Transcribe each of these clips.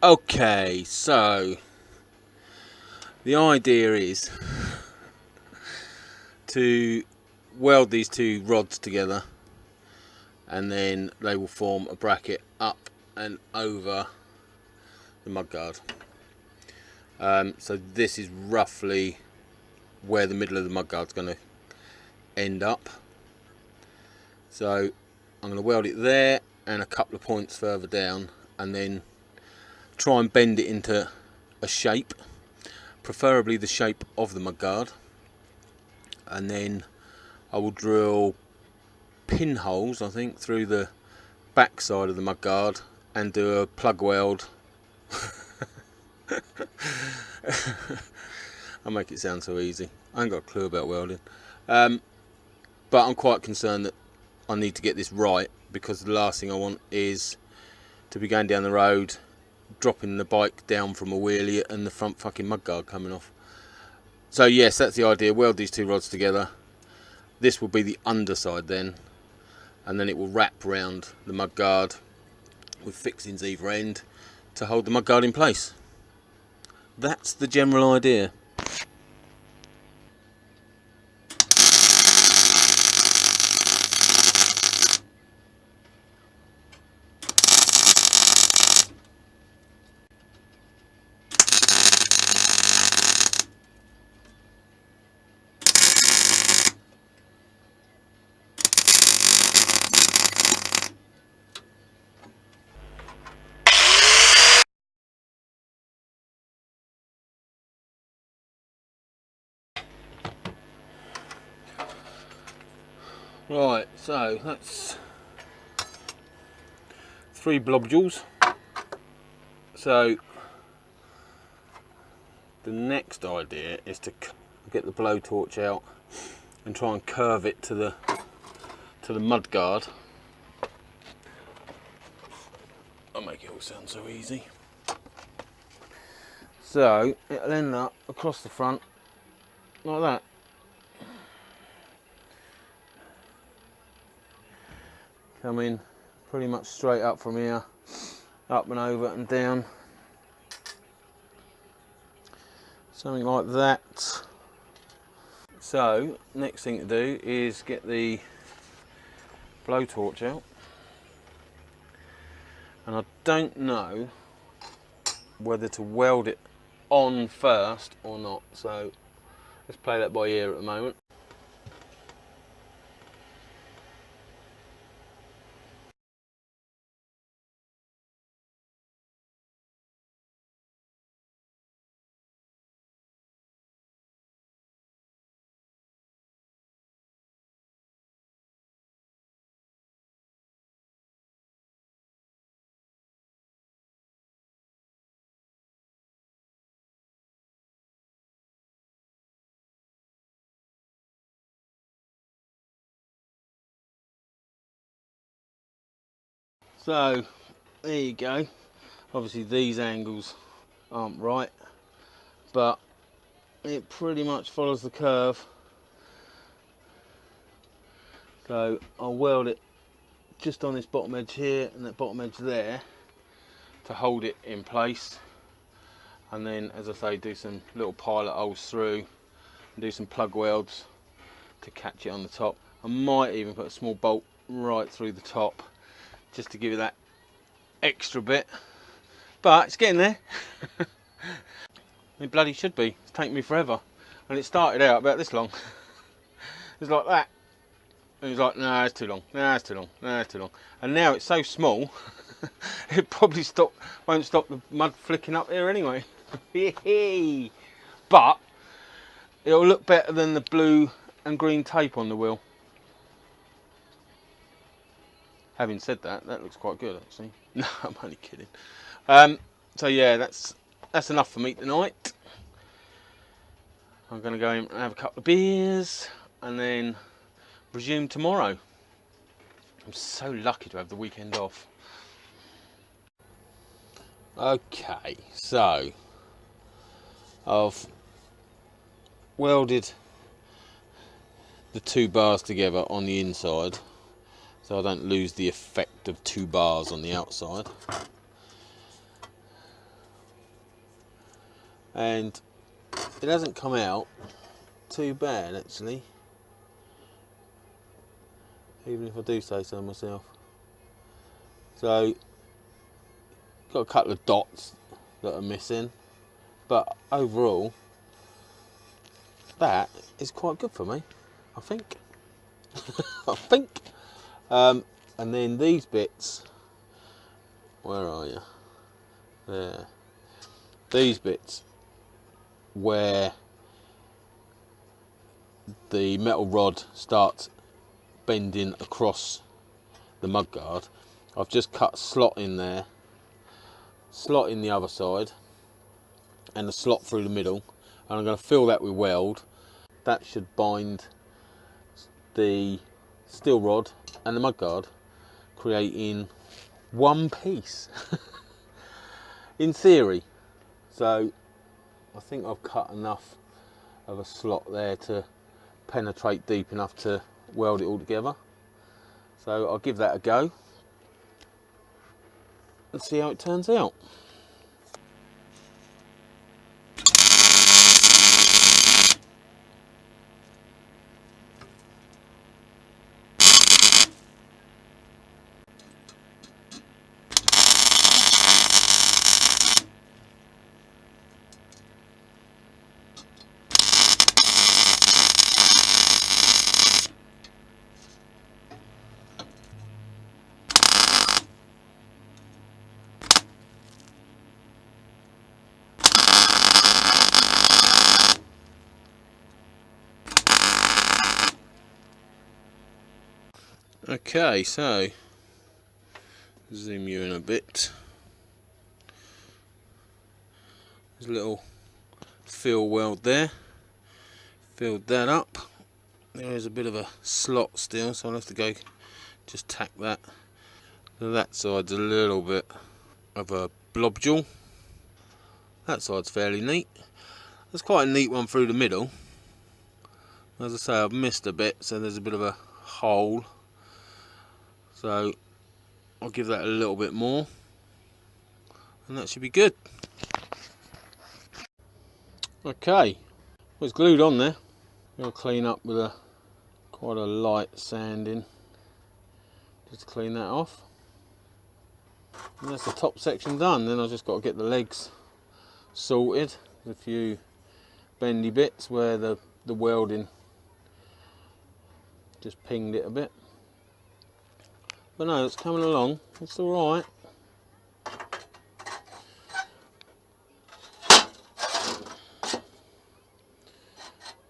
Okay, so the idea is to weld these two rods together, and then they will form a bracket up and over the mudguard. So this is roughly where the middle of the mudguard's going to end up. So I'm going to weld it there and a couple of points further down, and then try and bend it into a shape, preferably the shape of the mudguard, and then I will drill pinholes, I think, through the back side of the mudguard and do a plug weld. I make it sound so easy. I ain't got a clue about welding, but I'm quite concerned that I need to get this right, because the last thing I want is to be going down the road, dropping the bike down from a wheelie and the front fucking mudguard coming off. So yes, that's the idea. Weld these two rods together. This will be the underside then, and then it will wrap round the mudguard with fixings either end to hold the mudguard in place. That's the general idea. Right, so that's 3 blobules. So the next idea is to get the blowtorch out and try and curve it to the mudguard. I'll make it all sound so easy. So it'll end up across the front like that. Coming pretty much straight up from here, up and over and down, something like that. So next thing to do is get the blowtorch out, and I don't know whether to weld it on first or not, so let's play that by ear at the moment. So there you go. Obviously these angles aren't right, but it pretty much follows the curve. So I'll weld it just on this bottom edge here and that bottom edge there to hold it in place, and then, as I say, do some little pilot holes through and do some plug welds to catch it on the top. I might even put a small bolt right through the top just to give it that extra bit, but it's getting there. It bloody should be. It's taken me forever, and it started out about this long. It's like that, and it's like, no, it's too long, no, it's too long, no, it's too long, and now it's so small it probably won't stop the mud flicking up here anyway. But it'll look better than the blue and green tape on the wheel. Having said that, that looks quite good actually. No, I'm only kidding. So yeah, that's enough for me tonight. I'm going to go in and have a couple of beers and then resume tomorrow. I'm so lucky to have the weekend off. Okay, so I've welded the 2 bars together on the inside, so I don't lose the effect of 2 bars on the outside. and it hasn't come out too bad actually, even if I do say so myself. So got a couple of dots that are missing, but overall that is quite good for me, I think. I think. And then these bits, where are you? There. These bits where the metal rod starts bending across the mudguard, I've just cut a slot in there, slot in the other side, and a slot through the middle, and I'm going to fill that with weld. That should bind the steel rod and the mudguard, creating one piece in theory. So I think I've cut enough of a slot there to penetrate deep enough to weld it all together. So I'll give that a go and see how it turns out. Okay, so zoom you in a bit. There's a little fill weld there. Filled that up. There is a bit of a slot still, so I'll have to go just tack that. So that side's a little bit of a blobjewel. That side's fairly neat. There's quite a neat one through the middle. As I say, I've missed a bit, so there's a bit of a hole. So I'll give that a little bit more, and that should be good. Okay, well, it's glued on there. I'll clean up with quite a light sanding, just to clean that off. And that's the top section done. Then I've just got to get the legs sorted. There's a few bendy bits where the welding just pinged it a bit. But no, it's coming along, it's alright.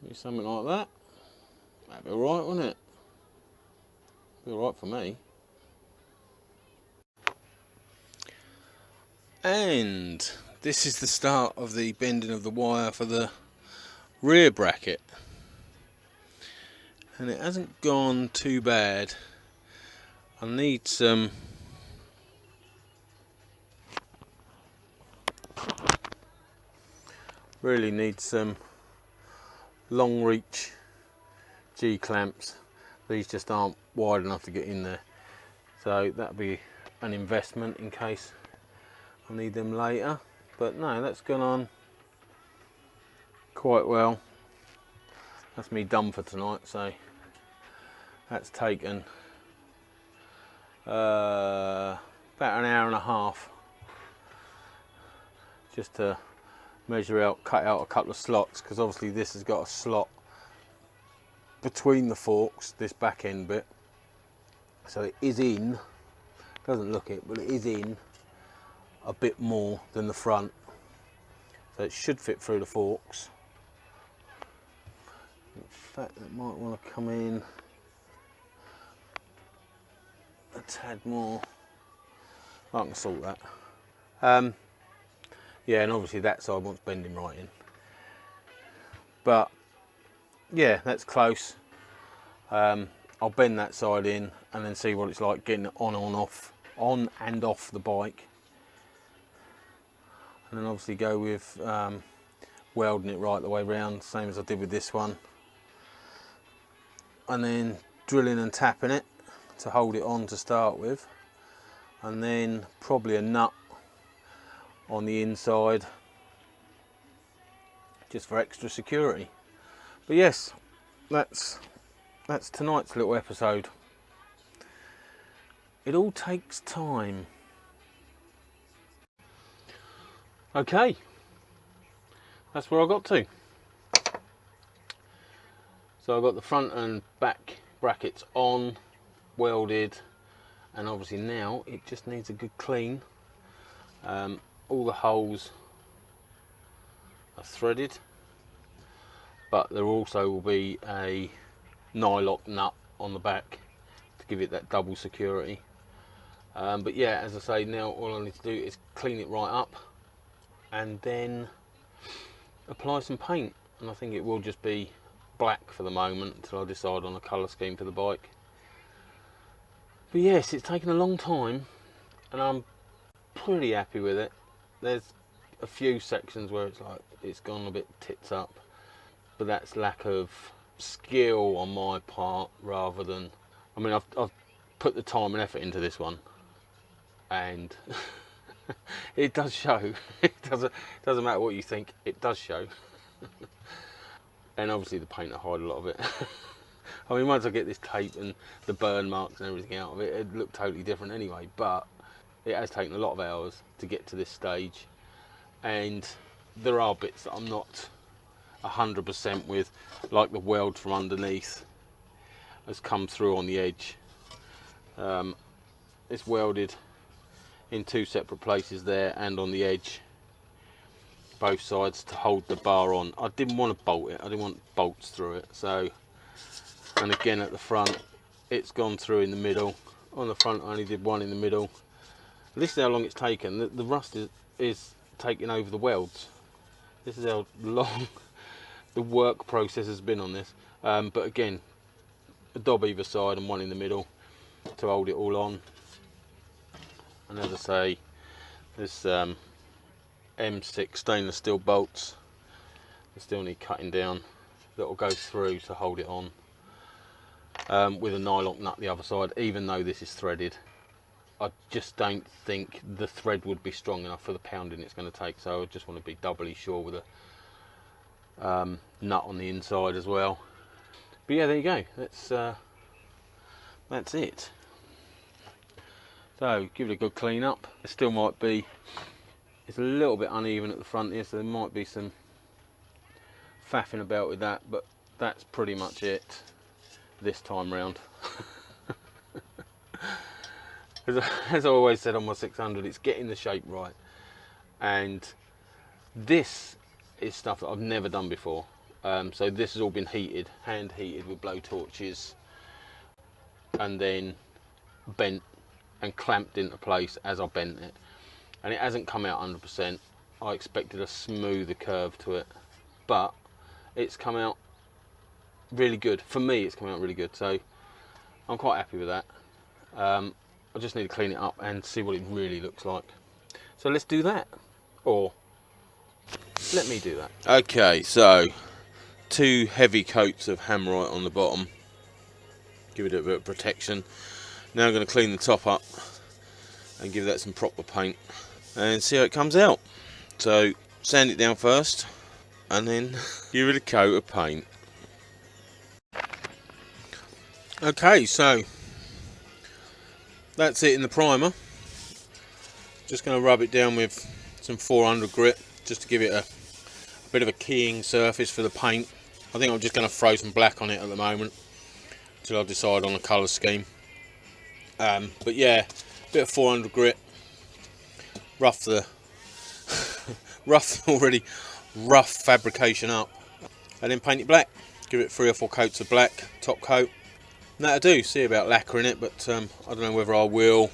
Maybe something like that. That'd be alright, wouldn't it? Be alright for me. And this is the start of the bending of the wire for the rear bracket. And it hasn't gone too bad. I need some really need some long reach G clamps. These just aren't wide enough to get in there, so that'll be an investment in case I need them later. But no, that's gone on quite well. That's me done for tonight, so that's taken about an hour and a half just to measure out, cut out a couple of slots, because obviously this has got a slot between the forks, this back end bit, so it is in, doesn't look it, but it is in a bit more than the front, so it should fit through the forks. In fact, it might want to come in a tad more. I can sort that. Yeah, and obviously that side wants bending right in. But yeah, that's close. I'll bend that side in and then see what it's like getting it on and off the bike. And then obviously go with welding it right the way round, same as I did with this one. And then drilling and tapping it to hold it on to start with, and then probably a nut on the inside just for extra security. But yes, that's tonight's little episode. It all takes time. Okay, that's where I got to. So I've got the front and back brackets on, welded, and obviously now it just needs a good clean. All the holes are threaded, but there also will be a nylock nut on the back to give it that double security. But yeah, as I say, now all I need to do is clean it right up and then apply some paint, and I think it will just be black for the moment until I decide on a colour scheme for the bike. But yes, it's taken a long time and I'm pretty happy with it. There's a few sections where it's like it's gone a bit tits up, but that's lack of skill on my part rather than, I mean, I've put the time and effort into this one, and it does show. It doesn't matter what you think, it does show. And obviously the paint will hide a lot of it. I mean, once I get this tape and the burn marks and everything out of it, it'd look totally different anyway, but it has taken a lot of hours to get to this stage, and there are bits that I'm not 100% with, like the weld from underneath has come through on the edge. It's welded in two separate places there and on the edge, both sides, to hold the bar on. I didn't want to bolt it, I didn't want bolts through it, so, and again at the front it's gone through in the middle. On the front I only did one in the middle. This is how long it's taken. The rust is taking over the welds. This is how long the work process has been on this. But again, a dob either side and one in the middle to hold it all on. And as I say, this M6 stainless steel bolts, they still need cutting down, that will go through to hold it on, with a nylock nut the other side, even though this is threaded. I just don't think the thread would be strong enough for the pounding it's going to take, so I just want to be doubly sure with a nut on the inside as well. But yeah, there you go, that's it. So give it a good clean up. It still might be, it's a little bit uneven at the front here, so there might be some faffing about with that, but that's pretty much it this time round. As I always said on my 600, it's getting the shape right, and this is stuff that I've never done before. So this has all been heated, hand heated with blow torches, and then bent and clamped into place as I bent it, and it hasn't come out 100%. I expected a smoother curve to it, but it's come out really good. For me, it's come out really good, so I'm quite happy with that. I just need to clean it up and see what it really looks like. So let's do that, or let me do that. Okay, so 2 heavy coats of Hammerite on the bottom, give it a bit of protection. Now I'm going to clean the top up and give that some proper paint and see how it comes out. So sand it down first and then give it a coat of paint. Okay, so that's it in the primer. Just going to rub it down with some 400 grit just to give it a bit of a keying surface for the paint. I think I'm just going to throw some black on it at the moment until I decide on a colour scheme. But yeah, a bit of 400 grit, rough the rough fabrication up, and then paint it black. Give it 3 or 4 coats of black, top coat. And that'll do. See about lacquering it, but I don't know whether I will,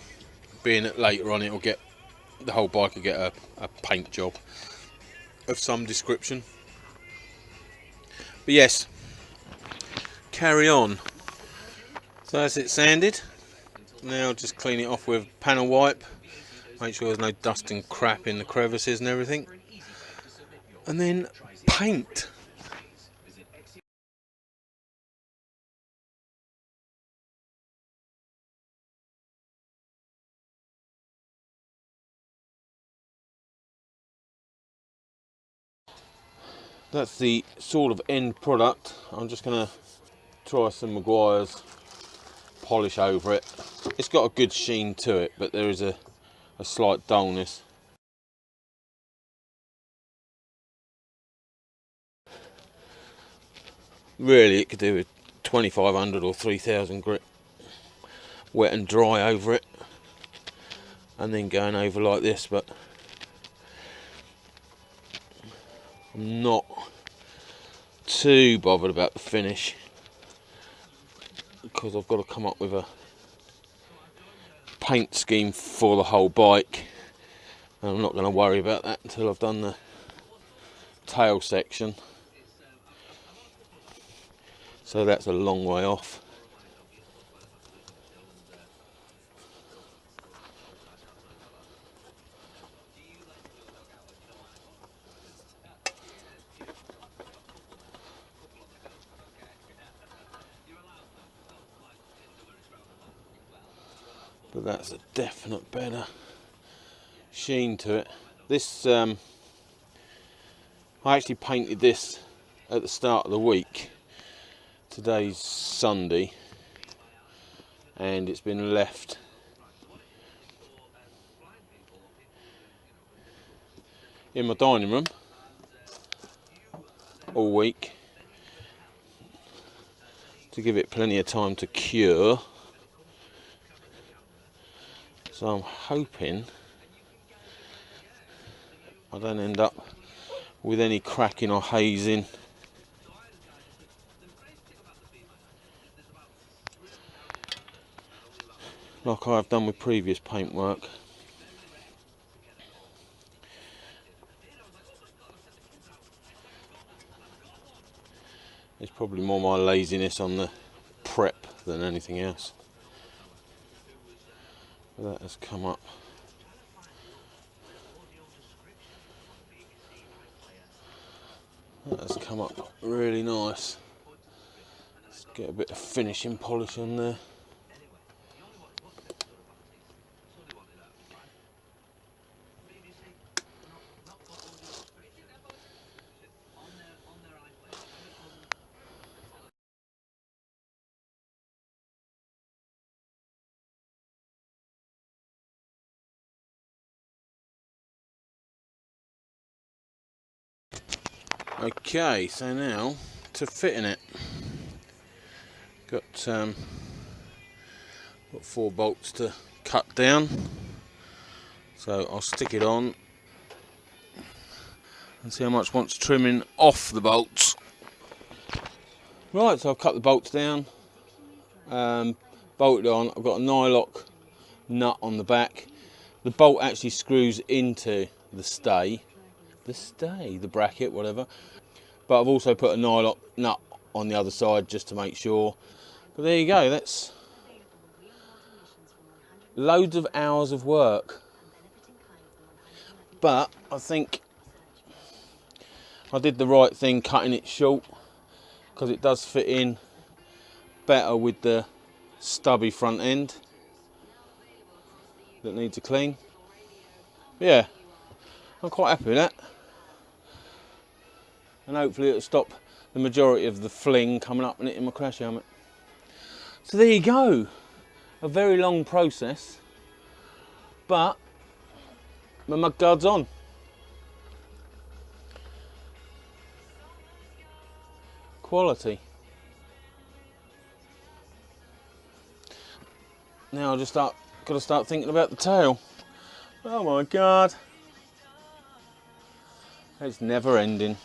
being that later on it'll get, the whole bike will get a paint job of some description. But yes, carry on. So that's it sanded. Now just clean it off with panel wipe, make sure there's no dust and crap in the crevices and everything, and then paint. that's the sort of end product. I'm just going to try some Maguire's polish over it. It's got a good sheen to it, but there is a slight dullness. Really, it could do with 2500 or 3000 grit, wet and dry over it, and then going over like this. But I'm not too bothered about the finish, because I've got to come up with a paint scheme for the whole bike, and I'm not going to worry about that until I've done the tail section. So that's a long way off. But that's a definite better sheen to it. This, I actually painted this at the start of the week. Today's Sunday, and it's been left in my dining room all week to give it plenty of time to cure. So I'm hoping I don't end up with any cracking or hazing. Like I've done with previous paintwork. It's probably more my laziness on the prep than anything else. But that has come up. That has come up really nice. Let's get a bit of finishing polish on there. Okay, so now to fitting it. Got 4 bolts to cut down, so I'll stick it on and see how much wants trimming off the bolts. Right, so I've cut the bolts down, bolted on. I've got a nylock nut on the back. The bolt actually screws into the bracket, whatever. But I've also put a nylock nut on the other side just to make sure. But there you go, that's loads of hours of work. But I think I did the right thing cutting it short, because it does fit in better with the stubby front end that needs a clean. Yeah, I'm quite happy with that. And hopefully it'll stop the majority of the fling coming up and hitting my crash helmet. So there you go. A very long process, but my mudguard's on. Quality. Now I just got to start thinking about the tail. Oh my God. It's never ending.